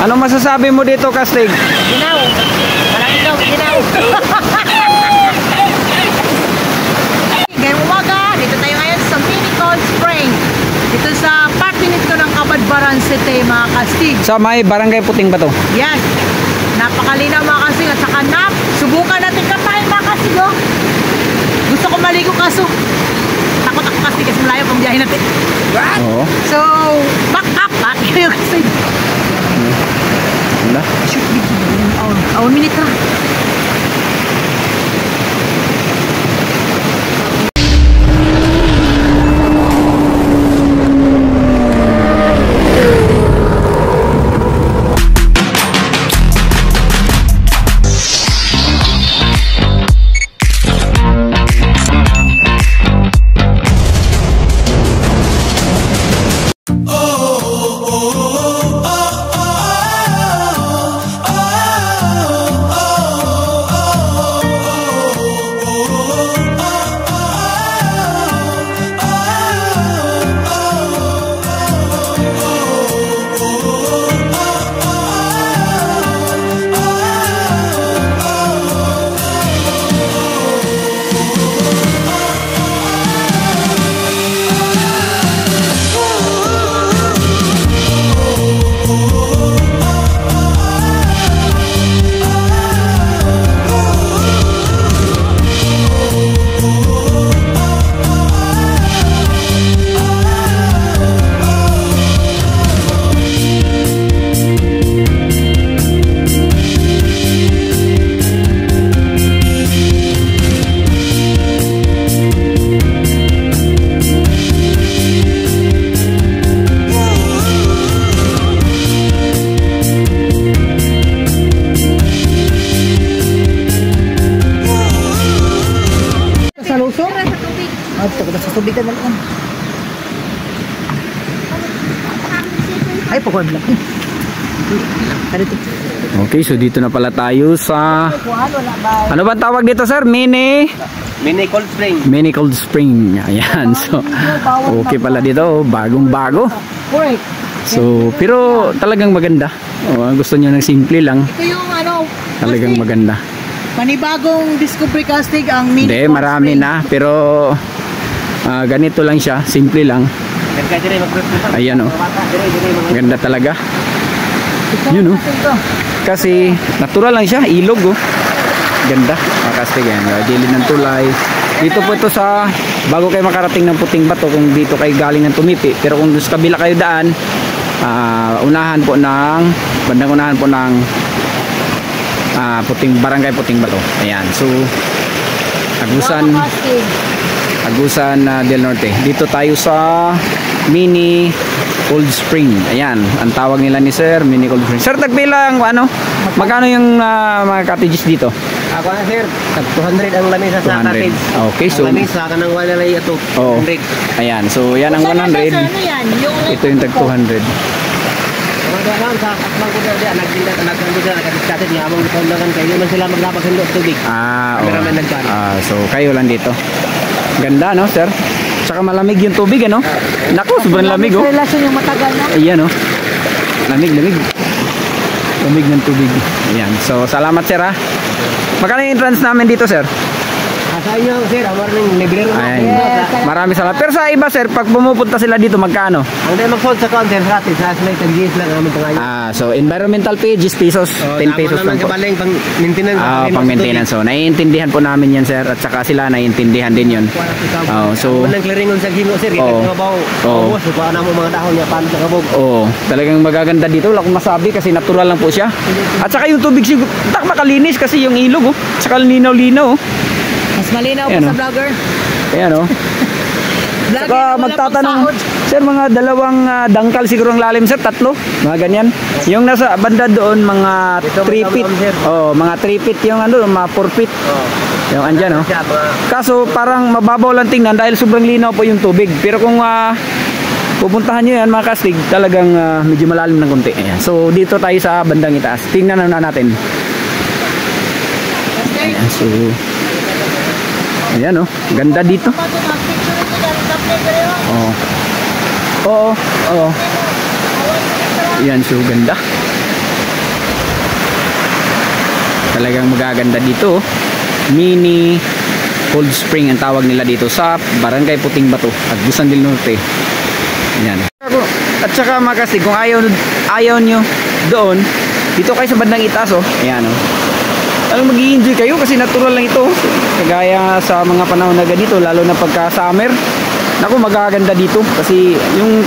Ano masasabi mo dito, Kastig? Ginaw. Parang ikaw, ginaw. Ngayong umaga, dito tayo ngayon sa Mini Cold Spring. Dito sa part nito ng Cabadbaran City, mga Kastig. Sa may barangay Puting Bato. Yes. Napakalinaw, mga Kastig. At saka subukan natin kapahin, mga Kastig. Oh. Gusto ko maligo kaso takot ako kasi malayo pang biyahe natin. Oo. So, back up. Back kayo kasi. Wala? Shoot, our minute na. Tubigan na lang. Ay, pakwan lang. Okay, so dito na pala tayo sa... Ano ba tawag dito, sir? Mini Cold Spring. Mini Cold Spring. Ayan, so... Okay pala dito, bagong-bago. So, pero talagang maganda. Gusto nyo ng simple lang. Ito yung ano... Talagang maganda. Panibagong Discovery Castig ang Mini Cold Spring. Hindi, marami na. Pero... ganito lang siya, simple lang. Ayan o. Ganda talaga. Yun o. Kasi natural lang siya, ilog o. Ganda. Makastig yan. Gilid ng tulay. Dito po ito sa, bago kayo makarating ng Puting Bato, kung dito kayo galing ng Tumipi. Pero kung sa kabila kayo daan, unahan po ng, bandang unahan po ng Barangay Puting Bato. Ayan. So, Agusan del Norte. Dito tayo sa Mini Cold Spring. Ayan, ang tawag nila ni Sir, Mini Cold Spring. Sir, tagbilang ano? Magkano yung mga cottages dito? Ako na, sir, 200 ang lamesa sa cottage. Okay, so ang lamesa ka ng walalay ito, 100. Ayan, so yan ang 100. Ito yung tag 200. Sa akbang ko dyan, nagkadiskatin niya, amang ipaundangan kayo naman sila maglabas ng tubig. So kayo lang dito. Ganda, no, sir? Tsaka malamig yung tubig, ano? Naku, sobrang lamig, oh. Relasyon yung matagal na. Ayan, oh. Lamig. Lamig ng tubig. Ayan. So, salamat, sir, ha? Magkano yung entrance namin dito, sir? Sa inyo, sir, morning librero. Marami salamat. Pero sa iba, sir, pag pumupunta sila dito, magkano? Ang dahil mag-sold sa counter, gratis. Sa slide, tag-GS lang namin tangayon. So environmental fee, 10 pesos. 10 pesos lang po. Pang maintenance. Pang maintenance. So, naiintindihan po namin yan, sir. At saka sila, naiintindihan din yun. So, walang clearingon sa gino, sir. Kita mabaw. Sukuha na mo mga dahon niya, paano sa kabog. Talagang magaganda dito. Wala akong masabi kasi natural lang po siya. At saka yung tubig siguro, makalinis kasi yung ilog, oh. Saka linaw-linaw, oh. Mas malinaw po sa vlogger. Ayan, oh. Saka magtatanong, sir, mga dalawang dangkal siguro ang lalim, sir, 3, mga ganyan. Yung nasa banda doon, mga 3 feet. Mga 3 feet yung ano, mga 4 feet. Yung andyan, oh. Kaso parang mababaw lang tingnan dahil sobrang linaw po yung tubig. Pero kung pupuntahan nyo yan, mga Kastig, talagang medyo malalim ng konti. Ayan. So dito tayo sa bandang itaas. Tingnan na natin. Ayan, so ayan, oh, ganda dito. Oo. Ayan, so ganda. Talagang magaganda dito. Mini cold spring ang tawag nila dito sa Barangay Puting Bato, Agusan del Norte. Ayan. At saka mga kastig, kung ayaw nyo doon, dito kayo sa bandang itaas, oh. Ayan, oh. Alam, mag-i-enjoy kayo kasi natural lang ito. Kagaya sa mga panahon na ganito, lalo na pagka summer. Naku, magaganda dito kasi yung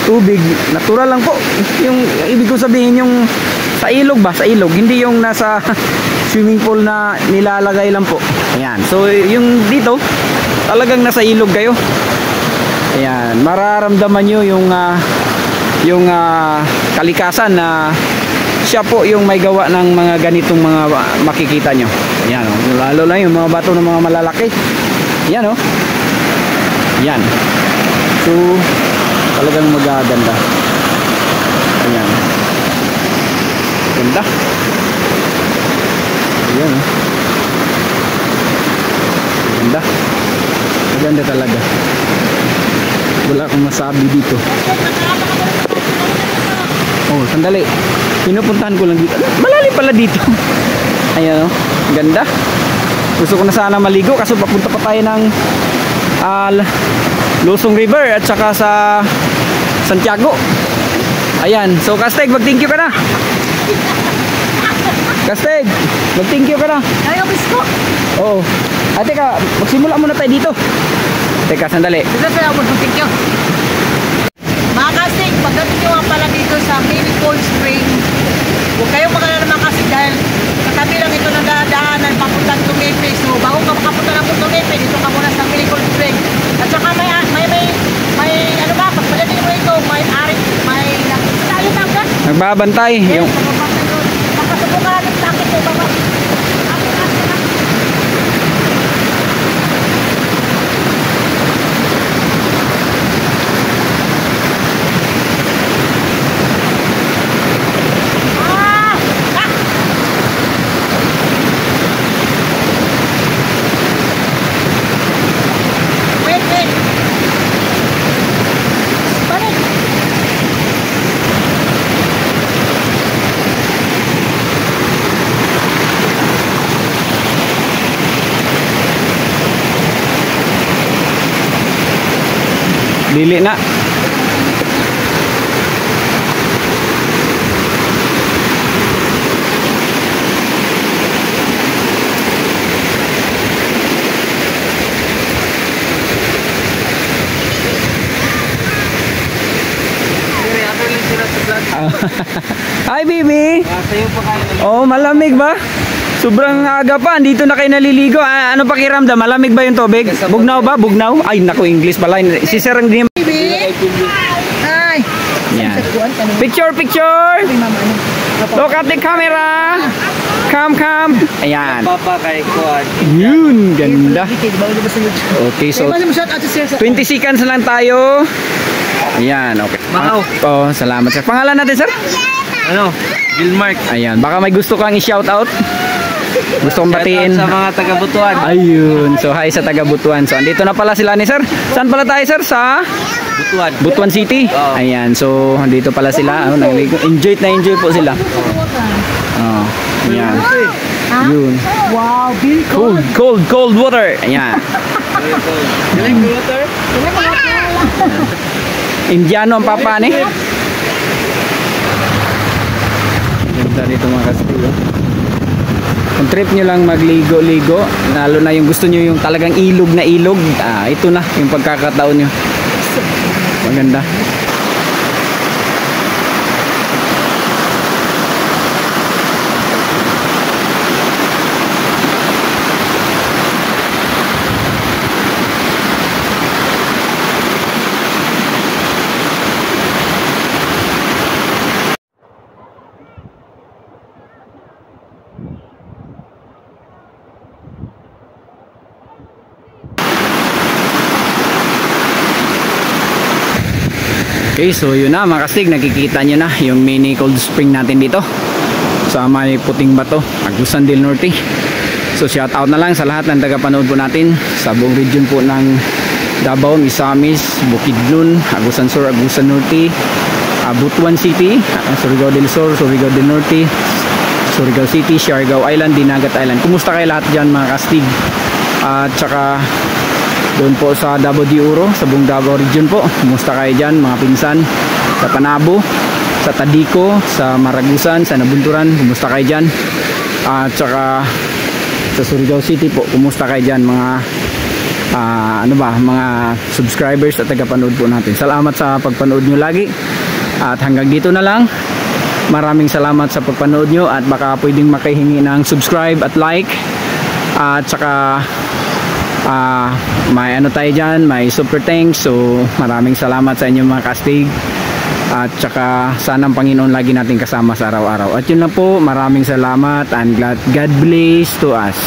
tubig, natural lang po. Yung ibig ko sabihin, yung sa ilog ba? Sa ilog, hindi yung nasa swimming pool na nilalagay lang po. Ayan. So, yung dito, talagang nasa ilog kayo. Ayan. Mararamdaman nyo yung kalikasan na siya po yung may gawa ng mga ganitong mga makikita nyo. Ayan, oh. Lalo lang yung mga bato ng mga malalaki. Ayan, oh. Ayan. So, talagang magaganda. Ayan. Ganda. Ayan, oh. Ganda. Maganda talaga. Wala akong masabi dito. Oh, sandali. Pinupuntahan ko lang dito. Malalim pala dito. Ayan, oh. Ganda. Gusto ko na sana maligo kaso papunta pa tayo ng Lusong River at saka sa Santiago. Ayan. So, Kastig, mag-thank you ka na. Kastig, mag-thank you ka na. Ayaw, bisko. Oo. At teka, magsimula muna tayo dito. Teka, sandali. Dito sa'yo, mag-thank you. Mga kasig, pagdating nyo nga pala dito sa mini cold spring, huwag kayong magalala mga kasig dahil katabi lang ito ng daanan papuntang Tumipe. So bago ka makapunta ng Tumipe, dito ka muna sa mini cold spring. At saka may ano ba, pag pagdating mo ito, may nakikita ka? Nagbabantay. Yes, Yung... nagbabantay doon. Makasubukan natin sa akin ito, baba. Dili na. Hi, baby. Oh, malamig ba? Sobrang aga pa, andito na kayo naliligo. Ano pakiramdam? Malamig ba yung tubig? Bugnaw ba? Bugnaw? Ay, naku, English pala. Si Sir ang Ay! yan. Picture, picture! Look at the camera! Come. Ayan. Papa kay Kuan. Yun, ganda. Okay, so 20 seconds lang tayo. Ayan, okay. Wow. Oh, salamat sir. Pangalan natin, sir? Ano? Gilmark. Ayan, baka may gusto kang i-shout out. Gusto kong batiin. Sa mga taga-Butuan. Ayun. So, hi sa taga Butuan. So, andito na pala sila ni sir. Saan pala tayo, sir? Sa Butuan. Butuan City. Oh. Ayan. So, andito pala sila. Enjoy na enjoy po sila. Oh, ayan. Yun. Wow, very cold. Cold water. Ayan. Galing water? Indiano ang papa ni. Ganda dito mga kastil. Kung trip nyo lang magligo-ligo, lalo na yung gusto nyo yung talagang ilog na ilog, ito na yung pagkakataon nyo. Maganda. Okay, so yun na mga kastig, nakikita nyo na yung mini cold spring natin dito sa may Puting Bato, Agusan del Norte. So shout out na lang sa lahat ng tagapanood po natin sa buong region po ng Davao, Misamis, Bukidnon, Agusan Sur, Agusan Norte, Butuan City, Surigao del Sur, Surigao del Norte, Surigao City, Siargao Island, Dinagat Island. Kumusta kayo lahat dyan mga kastig? At saka doon po sa Davao de Oro, sa buong Davao region po, kumusta kayo dyan mga pinsan? Sa Panabo, sa Tadico, sa Maragusan, sa Nabunturan, kumusta kayo dyan? At saka sa Surigao City po, kumusta kayo dyan mga mga subscribers at tagapanood po natin. Salamat sa pagpanood nyo lagi. At hanggang dito na lang. Maraming salamat sa pagpanood nyo at baka pwedeng makihingi ng subscribe at like. At saka may tayo dyan, may super thanks. So maraming salamat sa inyo mga kastig. At saka sana ang Panginoon lagi natin kasama sa araw-araw. At yun na po, maraming salamat and God bless to us.